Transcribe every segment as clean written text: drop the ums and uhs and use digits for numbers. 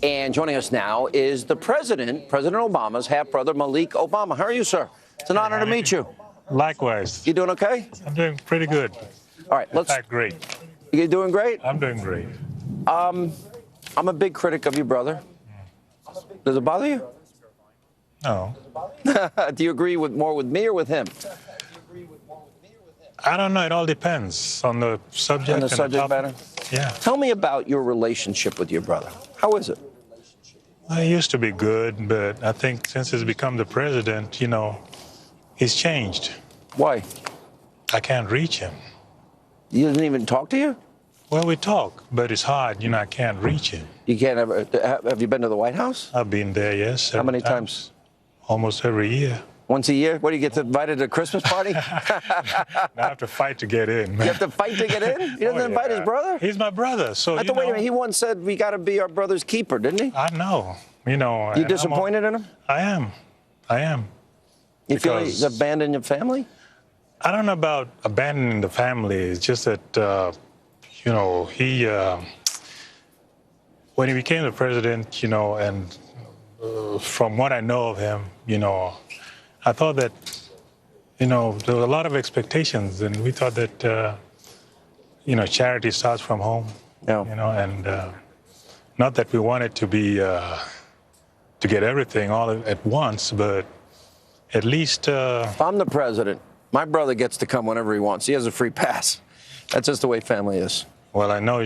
And joining us now is the President Obama's half-brother, Malik Obama. How are you, sir? It's an honor to meet you. Likewise. You doing okay? I'm doing pretty good. All right, In fact, great. You doing great? I'm doing great. I'm a big critic of your brother. Does it bother you? No. Do you agree more with me or with him? I don't know. It all depends on the subject. On the subject matter? Yeah. Tell me about your relationship with your brother. How is it? Well, it used to be good, but I think since he's become the president, he's changed. Why? I can't reach him. He doesn't even talk to you? Well, we talk, but it's hard. I can't reach him. You can't ever. Have you been to the White House? I've been there, yes. How many times? Almost every year. Once a year? What, do you get invited to a Christmas party? I have to fight to get in. You have to fight to get in? He doesn't invite his brother? He's my brother, so wait a minute. He once said we got to be our brother's keeper, didn't he? I know. You disappointed in him? I am. You feel he's abandoned your family? I don't know about abandoning the family. It's just that, he, when he became the president, and from what I know of him, I thought that, there were a lot of expectations, and we thought that, charity starts from home, and not that we wanted to be, to get everything all at once, but at least... If I'm the president, my brother gets to come whenever he wants. He has a free pass. That's just the way family is. Well, I know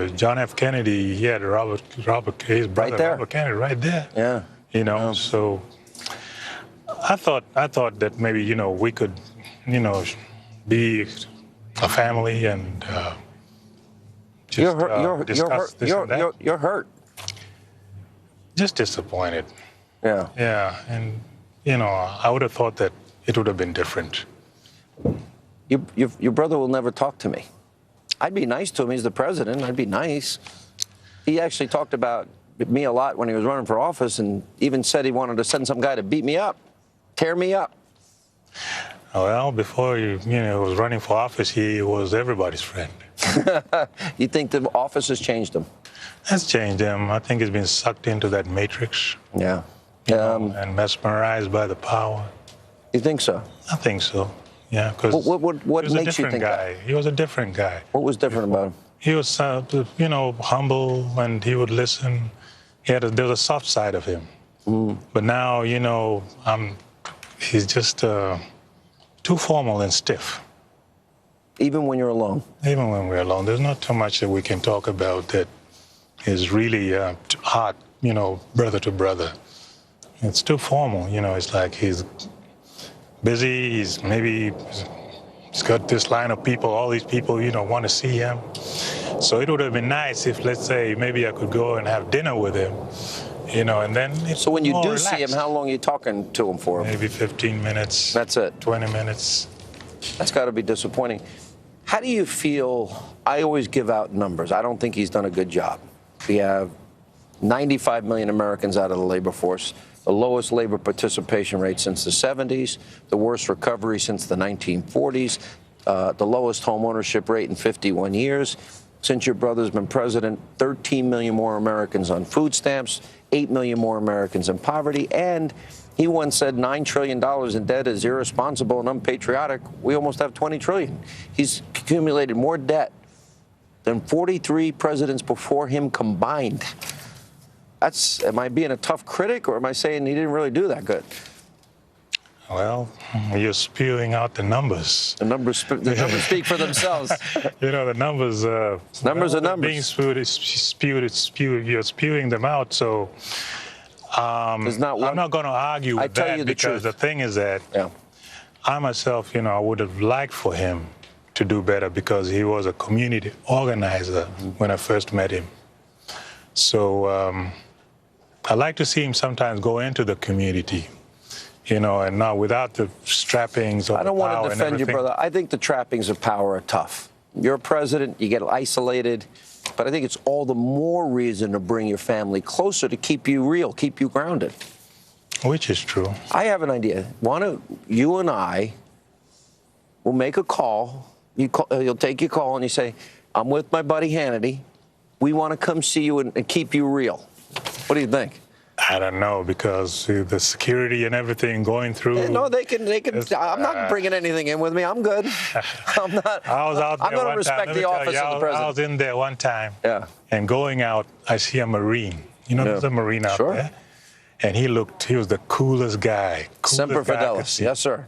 John F. Kennedy, he had his brother, right there. Robert Kennedy, right there. Yeah. So I thought that maybe, we could, be a family and just discuss this and that. You're hurt. Just disappointed. Yeah. Yeah, and, I would have thought that it would have been different. Your brother will never talk to me. I'd be nice to him. He's the president. I'd be nice. He actually talked about me a lot when he was running for office and even said he wanted to send some guy to beat me up, tear me up. Well, before he was running for office, he was everybody's friend. You think the office has changed him? Has changed him. I think he's been sucked into that matrix. Yeah. And mesmerized by the power. You think so? I think so. Yeah, because what makes you think that? He was a different guy. What was different about him? He was, humble, and he would listen. There was a soft side of him. But now, he's just too formal and stiff. Even when you're alone? Even when we're alone. There's not too much that we can talk about that is really hot, brother to brother. It's too formal, it's like he's busy, he's got this line of people, all these people, want to see him. So it would have been nice if, let's say, maybe I could go and have dinner with him, and then it's So when you do relaxed. see him, how long are you talking to him for? Maybe 15 minutes. That's it? 20 minutes. That's got to be disappointing. How do you feel? I always give out numbers. I don't think he's done a good job. We have 95 million Americans out of the labor force, the lowest labor participation rate since the 70s, the worst recovery since the 1940s, the lowest home ownership rate in 51 years. Since your brother's been president, 13 million more Americans on food stamps, 8 million more Americans in poverty, and he once said $9 trillion in debt is irresponsible and unpatriotic. We almost have 20 trillion. He's accumulated more debt than 43 presidents before him combined. Am I being a tough critic, or am I saying he didn't really do that good? Well, you're spewing out the numbers. The numbers speak for themselves. The numbers. Numbers are numbers. Being spewed. You're spewing them out. So I'm not going to argue with that because the thing is that I myself, I would have liked for him to do better because he was a community organizer when I first met him. So I like to see him sometimes go into the community. And not without the trappings of I don't want to defend you, brother. I think the trappings of power are tough. You're a president, you get isolated, but I think it's all the more reason to bring your family closer to keep you real, keep you grounded. Which is true. I have an idea. Why don't you and I will make a call. You'll take your call and you say, I'm with my buddy Hannity. we want to come see you and keep you real. What do you think? I don't know, because the security and everything going through. Yeah, no, they can. I'm not bringing anything in with me. I'm good. I'm not. I was out there I'm going to respect the office of the president. I was in there one time. Yeah. And going out, I see a Marine. You know, there's a Marine out there. And he was the coolest guy. Semper Fidelis. Yes, sir.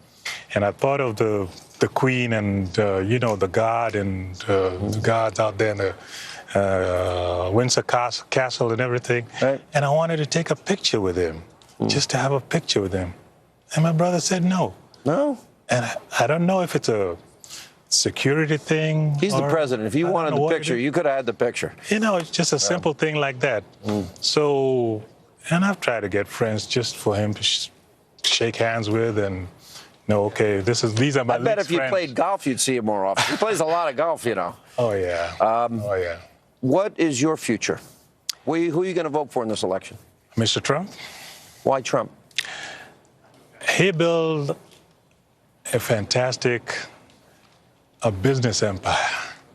And I thought of the Queen and, the God and the gods out there in the Windsor Castle and everything. Right. And I wanted to take a picture with him, just to have a picture with him. And my brother said no. No? And I don't know if it's a security thing. He's the president. If you wanted the picture, you could have had the picture. It's just a simple thing like that. So, and I've tried to get friends just for him to shake hands with and okay, these are my I bet if you played golf, you'd see him more often. He plays a lot of golf, Oh, yeah. What is your future? Who are you going to vote for in this election? Mr. Trump. Why Trump? He built a fantastic business empire.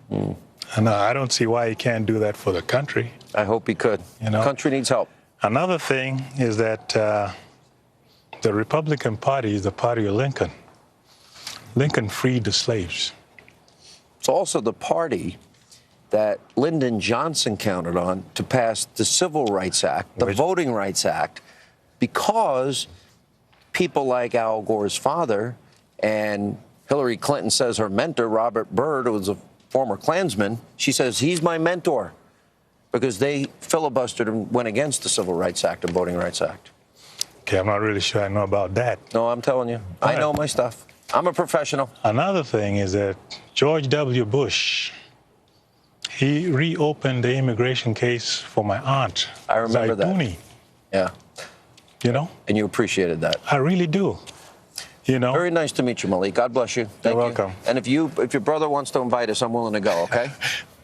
And I don't see why he can't do that for the country. I hope he could. Country needs help. Another thing is that the Republican Party is the party of Lincoln. Lincoln freed the slaves. It's also the party that Lyndon Johnson counted on to pass the Civil Rights Act, the Voting Rights Act, because people like Al Gore's father and Hillary Clinton says her mentor, Robert Byrd, who was a former Klansman, she says, he's my mentor, because they filibustered and went against the Civil Rights Act and Voting Rights Act. Okay, I'm not really sure I know about that. No, I'm telling you. I know my stuff. I'm a professional. Another thing is that George W. Bush, he reopened the immigration case for my aunt. I remember Zaituni. Yeah. And you appreciated that. I really do. Very nice to meet you, Malik. God bless you. Thank You're welcome. And if your brother wants to invite us, I'm willing to go, okay?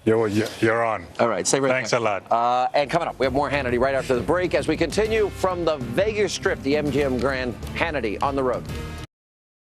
You're on. All right. Stay right there. Thanks a lot. And coming up, we have more Hannity right after the break as we continue from the Vegas Strip, the MGM Grand Hannity on the road.